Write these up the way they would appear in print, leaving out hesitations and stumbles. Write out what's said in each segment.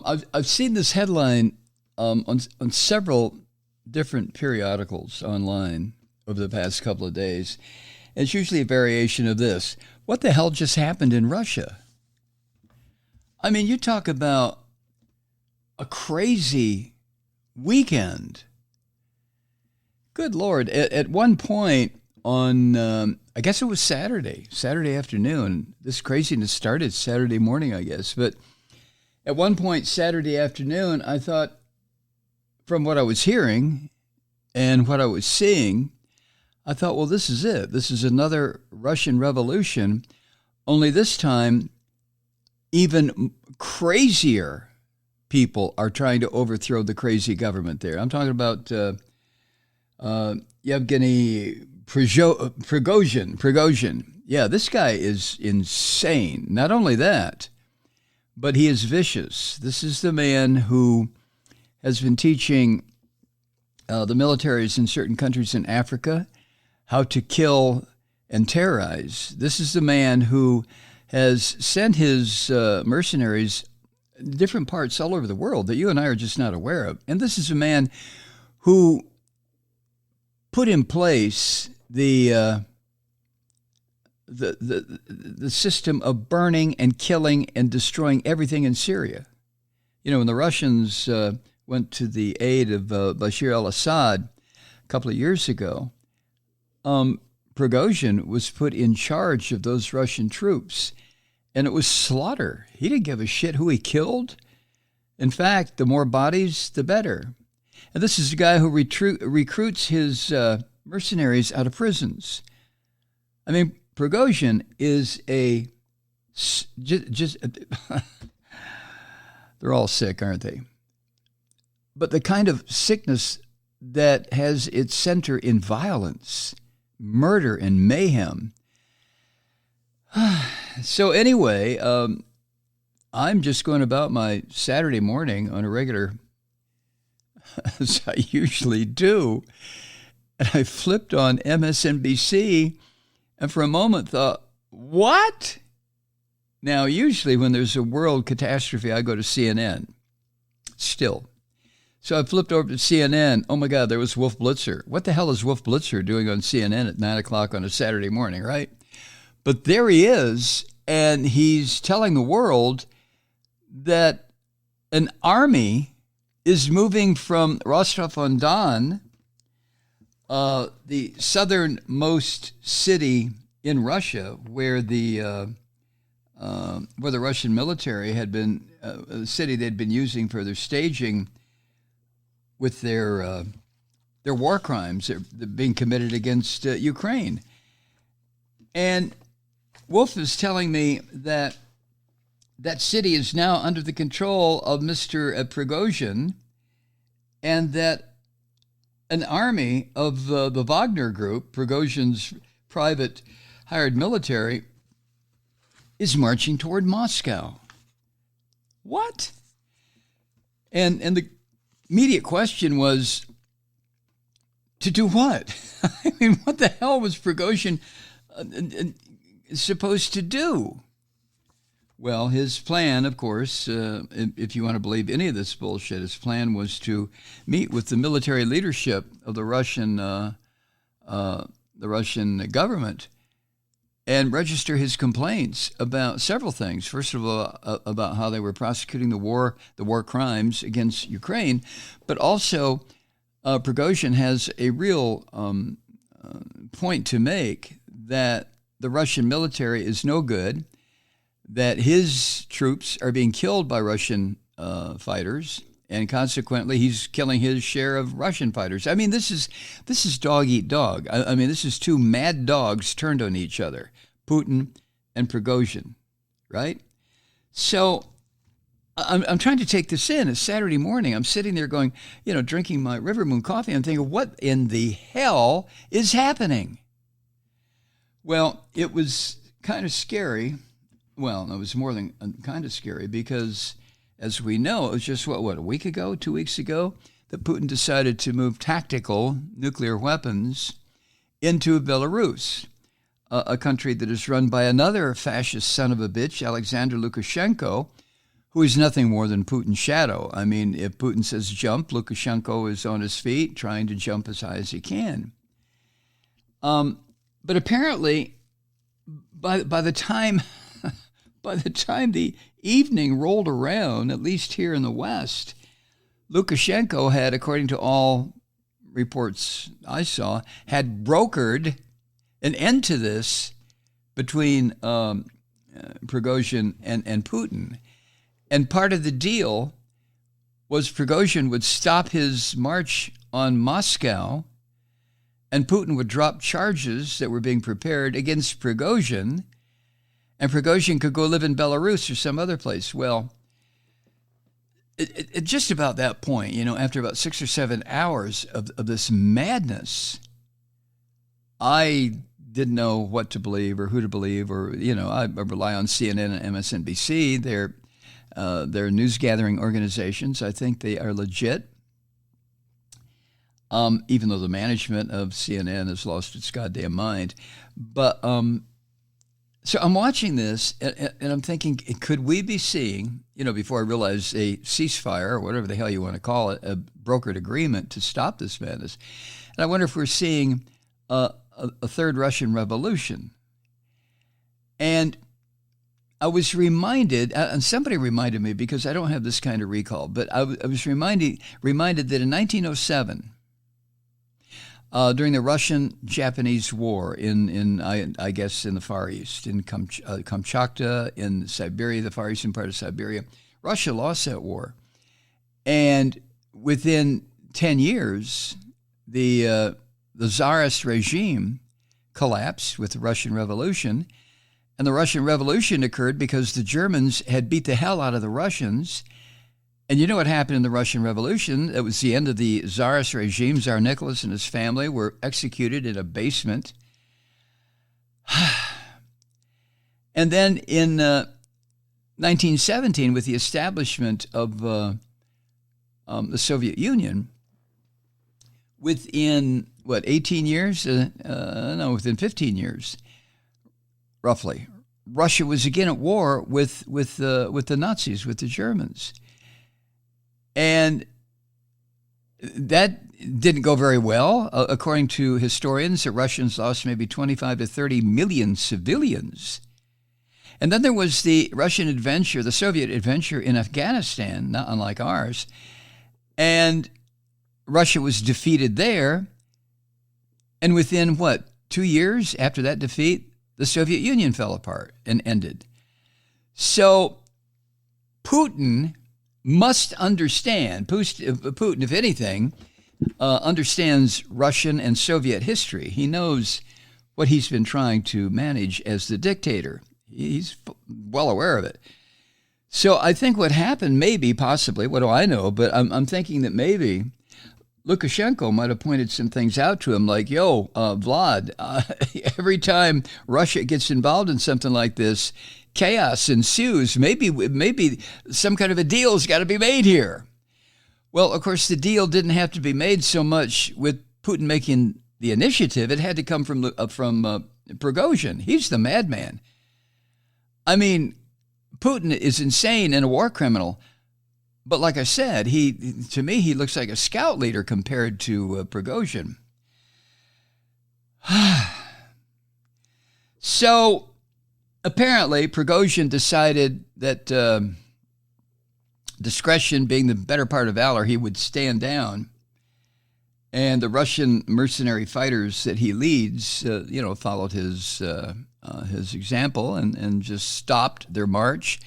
I've seen this headline on several different periodicals online over the past couple of days. It's usually a variation of this. What the hell just happened in Russia? I mean, you talk about a crazy weekend. Good Lord. At one point on, I guess it was Saturday afternoon. This craziness started Saturday morning, I guess. But at one point Saturday afternoon, I thought, from what I was hearing and what I was seeing, I thought, well, this is it. This is another Russian revolution, only this time even crazier people are trying to overthrow the crazy government there. I'm talking about Yevgeny Prigozhin. Yeah, this guy is insane. Not only that, but he is vicious. This is the man who has been teaching the militaries in certain countries in Africa how to kill and terrorize. This is the man who has sent his mercenaries in different parts all over the world that you and I are just not aware of. And this is a man who put in place the system of burning and killing and destroying everything in Syria. You know, when the Russians went to the aid of Bashar al-Assad a couple of years ago, Prigozhin was put in charge of those Russian troops, and it was slaughter. He didn't give a shit who he killed. In fact, the more bodies, the better. And this is a guy who recruits his mercenaries out of prisons. I mean, Prigozhin is just they're all sick, aren't they? But the kind of sickness that has its center in violence, murder, and mayhem. So anyway, I'm just going about my Saturday morning on a regular, as I usually do, and I flipped on MSNBC and for a moment thought, what? Now, usually when there's a world catastrophe, I go to CNN. Still. So I flipped over to CNN. Oh, my God, there was Wolf Blitzer. What the hell is Wolf Blitzer doing on CNN at 9 o'clock on a Saturday morning, right? But there he is, and he's telling the world that an army is moving from Rostov-on-Don, the southernmost city in Russia, where the Russian military had been, the city they'd been using for their staging with their war crimes they're being committed against Ukraine. And Wolf is telling me that that city is now under the control of Mr. Prigozhin, and that an army of the Wagner group, Prigozhin's private hired military, is marching toward Moscow. What? And the immediate question was, to do what? I mean, what the hell was Prigozhin supposed to do? Well, his plan, of course, if you want to believe any of this bullshit, his plan was to meet with the military leadership of the Russian government and register his complaints about several things. First of all, about how they were prosecuting the war crimes against Ukraine, but also Prigozhin has a real point to make that the Russian military is no good, that his troops are being killed by Russian fighters, and consequently he's killing his share of Russian fighters. I mean, this is dog eat dog. I mean, this is two mad dogs turned on each other, Putin and Prigozhin, right? So I'm trying to take this in. It's Saturday morning. I'm sitting there going, drinking my River Moon coffee. I'm thinking, what in the hell is happening? Well, it was kind of scary. Well, it was more than kind of scary because, as we know, it was just, a week ago, 2 weeks ago, that Putin decided to move tactical nuclear weapons into Belarus, a country that is run by another fascist son of a bitch, Alexander Lukashenko, who is nothing more than Putin's shadow. I mean, if Putin says jump, Lukashenko is on his feet trying to jump as high as he can. But apparently, by the time the evening rolled around, at least here in the West, Lukashenko had, according to all reports I saw, had brokered an end to this between Prigozhin and Putin. And part of the deal was Prigozhin would stop his march on Moscow, and Putin would drop charges that were being prepared against Prigozhin, and Prigozhin could go live in Belarus or some other place. Well, it just about that point, after about 6 or 7 hours of this madness, I didn't know what to believe or who to believe, or, I rely on CNN and MSNBC. They're news gathering organizations. I think they are legit. Even though the management of CNN has lost its goddamn mind. But so I'm watching this, and I'm thinking, could we be seeing, before I realized a ceasefire, or whatever the hell you want to call it, a brokered agreement to stop this madness. And I wonder if we're seeing a third Russian revolution. And I was reminded, and somebody reminded me, because I don't have this kind of recall, but I was reminded that in 1907, during the Russian-Japanese War I guess in the Far East, in Kamchatka, in Siberia, the far eastern part of Siberia, Russia lost that war. And within 10 years, the Tsarist regime collapsed with the Russian Revolution. And the Russian Revolution occurred because the Germans had beat the hell out of the Russians. And you know what happened in the Russian Revolution? It was the end of the Tsarist regime. Tsar Nicholas and his family were executed in a basement. And then in 1917, with the establishment of the Soviet Union, within, 18 years? Within 15 years, roughly, Russia was again at war with the Nazis, with the Germans. And that didn't go very well. According to historians, the Russians lost maybe 25 to 30 million civilians. And then there was the Russian adventure, the Soviet adventure in Afghanistan, not unlike ours. And Russia was defeated there. And within, 2 years after that defeat, the Soviet Union fell apart and ended. So Putin must understand, Putin, if anything, understands Russian and Soviet history. He knows what he's been trying to manage as the dictator. He's well aware of it. So I think what happened, possibly, what do I know, but I'm thinking that maybe Lukashenko might have pointed some things out to him, like, Vlad, every time Russia gets involved in something like this, chaos ensues. Maybe some kind of a deal's got to be made here. Well, of course, the deal didn't have to be made so much with Putin making the initiative. It had to come from Prigozhin. He's the madman. I mean, Putin is insane and a war criminal. But like I said, to me, he looks like a scout leader compared to Prigozhin. So apparently, Prigozhin decided that discretion being the better part of valor, he would stand down. And the Russian mercenary fighters that he leads, followed his example and just stopped their march.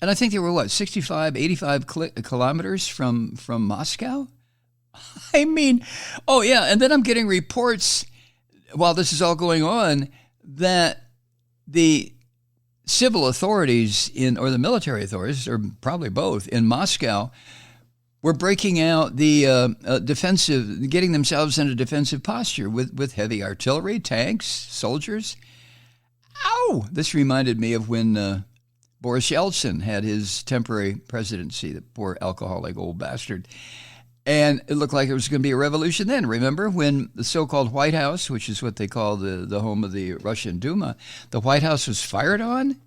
And I think they were, 65, 85 kilometers from Moscow? I mean, oh yeah, and then I'm getting reports while this is all going on that the civil authorities or the military authorities, or probably both, in Moscow, were breaking out the defensive, getting themselves in a defensive posture with heavy artillery, tanks, soldiers. Ow! This reminded me of when Boris Yeltsin had his temporary presidency, the poor alcoholic old bastard. And it looked like it was going to be a revolution then. Remember when the so-called White House, which is what they call the home of the Russian Duma, the White House was fired on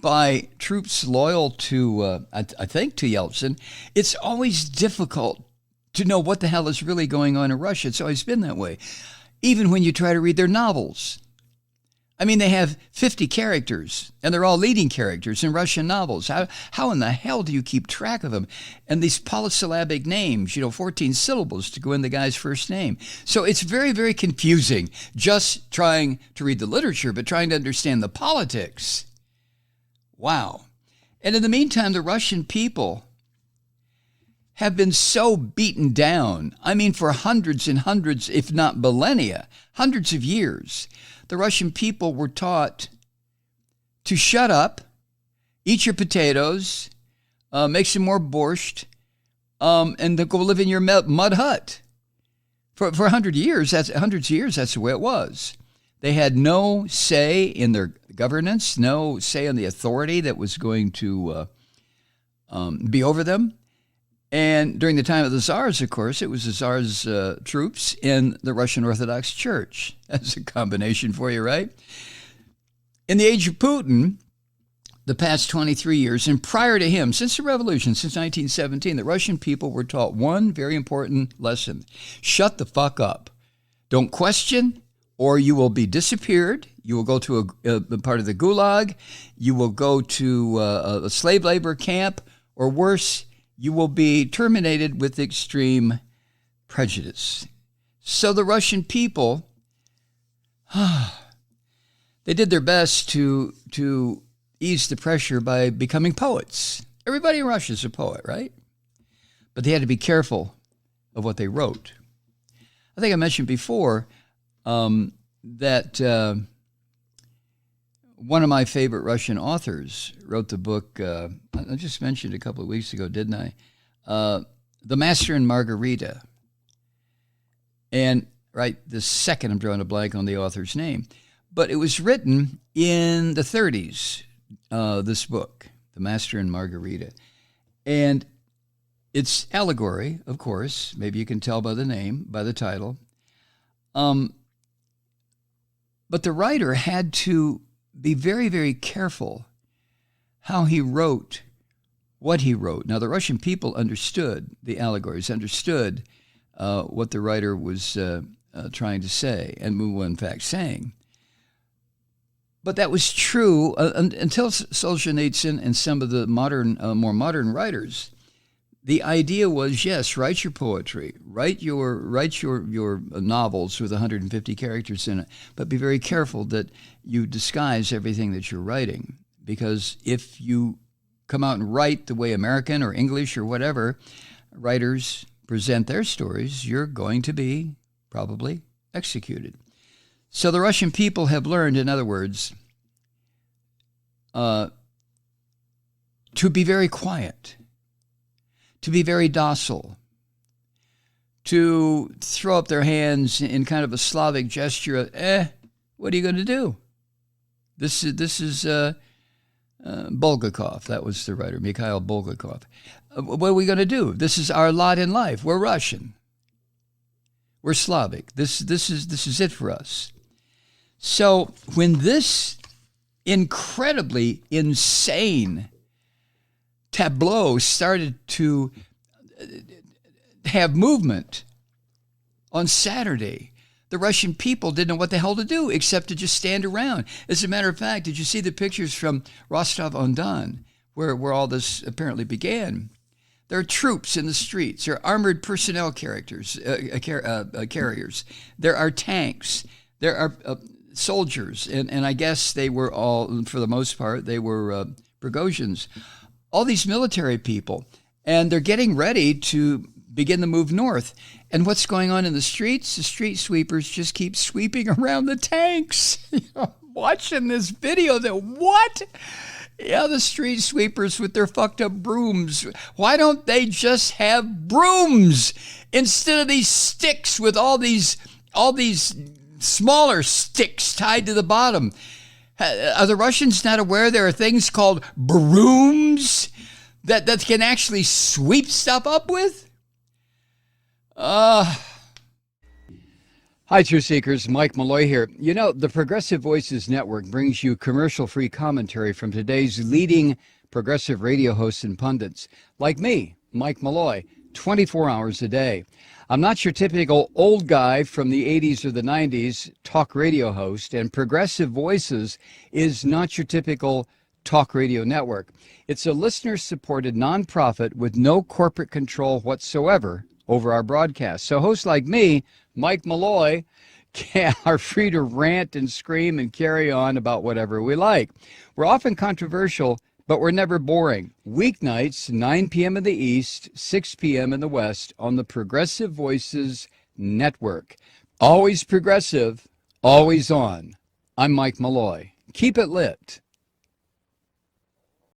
by troops loyal to, I think, to Yeltsin, it's always difficult to know what the hell is really going on in Russia. It's always been that way. Even when you try to read their novels. I mean, they have 50 characters, and they're all leading characters in Russian novels. How in the hell do you keep track of them? And these polysyllabic names, 14 syllables to go in the guy's first name. So it's very, very confusing just trying to read the literature, but trying to understand the politics. Wow. And in the meantime, the Russian people have been so beaten down. I mean, for hundreds and hundreds, if not millennia, hundreds of years, the Russian people were taught to shut up, eat your potatoes, make some more borscht, and then go live in your mud hut. For 100 years, hundreds of years, that's the way it was. They had no say in their governance, no say on the authority that was going to be over them. And during the time of the Tsars, of course, it was the Tsars' troops in the Russian Orthodox Church. That's a combination for you, right? In the age of Putin, the past 23 years, and prior to him, since the revolution, since 1917, the Russian people were taught one very important lesson. Shut the fuck up. Don't question, or you will be disappeared. You will go to a part of the gulag. You will go to a slave labor camp, or worse, you will be terminated with extreme prejudice. So the Russian people, they did their best to ease the pressure by becoming poets. Everybody in Russia is a poet, right? But they had to be careful of what they wrote. I think I mentioned before that one of my favorite Russian authors wrote the book, I just mentioned a couple of weeks ago, didn't I? The Master and Margarita. And right this second, I'm drawing a blank on the author's name. But it was written in the 30s, this book, The Master and Margarita. And it's allegory, of course. Maybe you can tell by the name, by the title. But the writer had to be very, very careful how he wrote what he wrote. Now, the Russian people understood the allegories, understood what the writer was trying to say, and was in fact saying. But that was true until Solzhenitsyn and some of the more modern writers. The idea was, yes, write your poetry, write your novels with 150 characters in it, but be very careful that you disguise everything that you're writing. Because if you come out and write the way American or English or whatever writers present their stories, you're going to be probably executed. So the Russian people have learned, in other words, to be very quiet, to be very docile, to throw up their hands in kind of a Slavic gesture of, what are you going to do? This is Bulgakov. That was the writer, Mikhail Bulgakov. What are we going to do? This is our lot in life. We're Russian. We're Slavic. This is it for us. So when this incredibly insane tableau started to have movement on Saturday, the Russian people didn't know what the hell to do except to just stand around. As a matter of fact, did you see the pictures from Rostov-on-Don, where all this apparently began? There are troops in the streets. There are armored personnel carriers. There are tanks. There are soldiers. And I guess they were all, for the most part, they were Prigozhins. All these military people. And they're getting ready to begin the move north. And what's going on in the streets? The street sweepers just keep sweeping around the tanks. Watching this video, what? Yeah, the street sweepers with their fucked up brooms. Why don't they just have brooms instead of these sticks with all these smaller sticks tied to the bottom? Are the Russians not aware there are things called brooms that can actually sweep stuff up with? Hi, Truth Seekers. Mike Malloy here. You know, the Progressive Voices Network brings you commercial-free commentary from today's leading progressive radio hosts and pundits, like me, Mike Malloy, 24 hours a day. I'm not your typical old guy from the 80s or the 90s talk radio host, and Progressive Voices is not your typical talk radio network. It's a listener-supported nonprofit with no corporate control whatsoever over our broadcast. So hosts like me, Mike Malloy, are free to rant and scream and carry on about whatever we like. We're often controversial, but we're never boring. Weeknights, 9 p.m. in the East, 6 p.m. in the West on the Progressive Voices Network. Always progressive, always on. I'm Mike Malloy. Keep it lit.